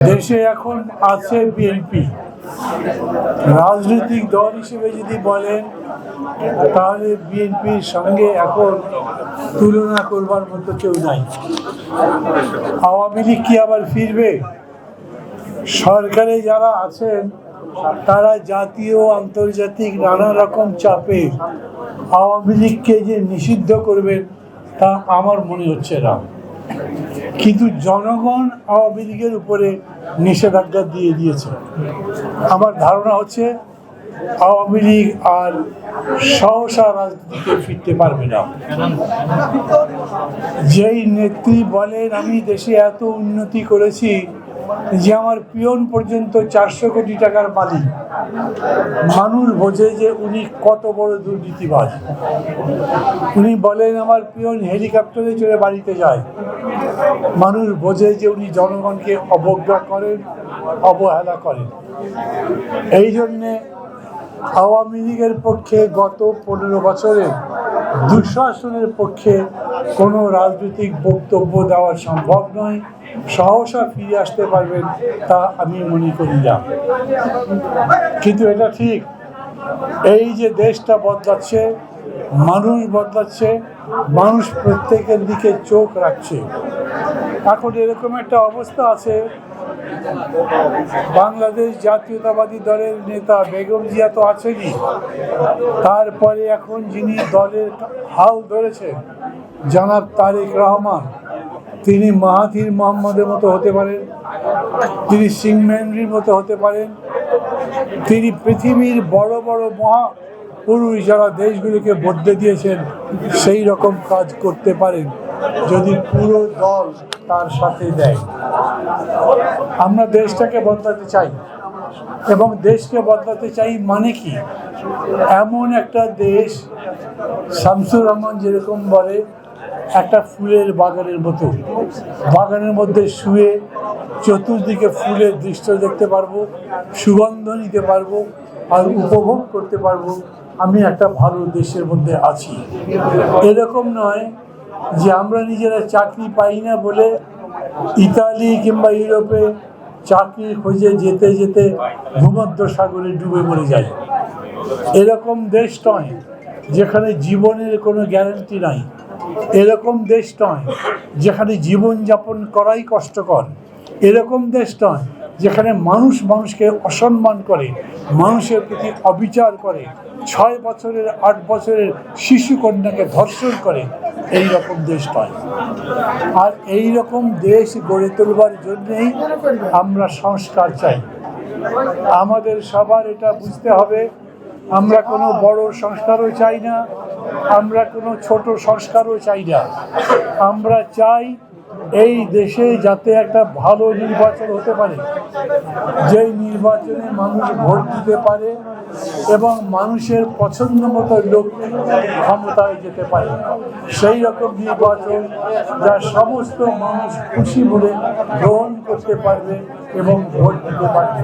দেশে এখন আছে বিএনপি। রাজনৈতিক দল হিসেবে যদি বলেন তাহলে বিএনপির সঙ্গে এখন তুলনা করবার মতো কেউ নাই। আওয়ামী লীগ কি আবার ফিরবে? সরকারে যারা আছেন তারা জাতীয় আন্তর্জাতিক নানা রকম চাপে আওয়ামী লীগকে যে নিষিদ্ধ করবেন তা আমার মনে হচ্ছে না। কিন্তু জনগণ আওয়ামী লীগের উপরে নিষেধাজ্ঞা দিয়ে দিয়েছে। আমার ধারণা হচ্ছে আওয়ামী লীগ আর সহসা রাজনীতিতে ফিরতে পারবে না। যেই নেত্রী বলেন আমি দেশে এত উন্নতি করেছি যে আমার পিয়ন পর্যন্ত 400 কোটি টাকার মালিক, মানুষ বোঝে যে উনি কত বড় দুর্নীতিবাজ। উনি বলেন আমার পিয়ন হেলিকপ্টারে চড়ে বাড়িতে যায়, মানুষ বোঝে যে উনি জনগণকে অবজ্ঞা করেন, অবহেলা করেন। এই জন্যে আওয়ামী লীগের পক্ষে গত 15 বছরে দুঃশাসনের পক্ষে কোনো রাজনৈতিক বক্তব্য দেওয়া সম্ভব নয়। সহসা ফিরে আসতে পারবেন তা আমি মনে করি না। কিন্তু এটা ঠিক, এই যে দেশটা বদলাচ্ছে, মানুষ বদলাচ্ছে, মানুষ প্রত্যেকের দিকে চোখ রাখছে। এখন এরকম একটা অবস্থা আছে, বাংলাদেশ জাতীয়তাবাদী দলের নেতা বেগম জিয়া তো আছেনই, তারপরে এখন যিনি দলের হাল ধরেছেন জনাব তারেক রহমান, তিনি মাহাথির মোহাম্মদের মতো হতে পারেন, তিনি সিং মেনরির মতো হতে পারেন, তিনি পৃথিবীর বড় বড় মহাপুরুষ যারা দেশগুলিকে বদলে দিয়েছেন সেই রকম কাজ করতে পারেন যদি পুরো দল তার সাথে দেয়। আমরা দেশটাকে বদলাতে চাই এবং দেশকে বদলাতে চাই মানে কি, এমন একটা দেশ শামসুর রহমান যেরকম বলে একটা ফুলের বাগানের মতো, বাগানের মধ্যে শুয়ে চতুর্দিকে ফুলের দৃশ্য দেখতে পারবো, সুগন্ধ নিতে পারবো আর উপভোগ করতে পারবো আমি একটা ভালো দেশের মধ্যে আছি। এরকম নয় যে আমরা নিজেরা চাকরি পাই না বলে ইতালি কিংবা ইউরোপে চাকরি খোঁজে যেতে যেতে ভূমধ্য সাগরে ডুবে মরে যাই। এরকম দেশ নয় যেখানে জীবনের কোনো গ্যারান্টি নাই। এরকম দেশ নয় যেখানে জীবনযাপন করাই কষ্টকর। এরকম দেশ নয় যেখানে মানুষ মানুষকে অসম্মান করে, মানুষের প্রতি অবিচার করে, 6 বছরের 8 বছরের শিশু কন্যাকে ধর্ষণ করে। এই রকম দেশ নয়। আর এই রকম দেশ গড়ে তোলবার জন্যেই আমরা সংস্কার চাই। আমাদের সবার এটা বুঝতে হবে, আমরা কোনো বড় সংস্কারও চাই না, আমরা কোনো ছোট সংস্কারও চাই না। আমরা চাই এই দেশে যাতে একটা ভালো নির্বাচন হতে পারে, যেই নির্বাচনে মানুষ ভোট দিতে পারে এবং মানুষের পছন্দ মতো লোক ক্ষমতায় যেতে পারে। সেই রকম নির্বাচন যা সমস্ত মানুষ খুশি বলে গ্রহণ করতে পারবে এবং ভোট দিতে পারবে।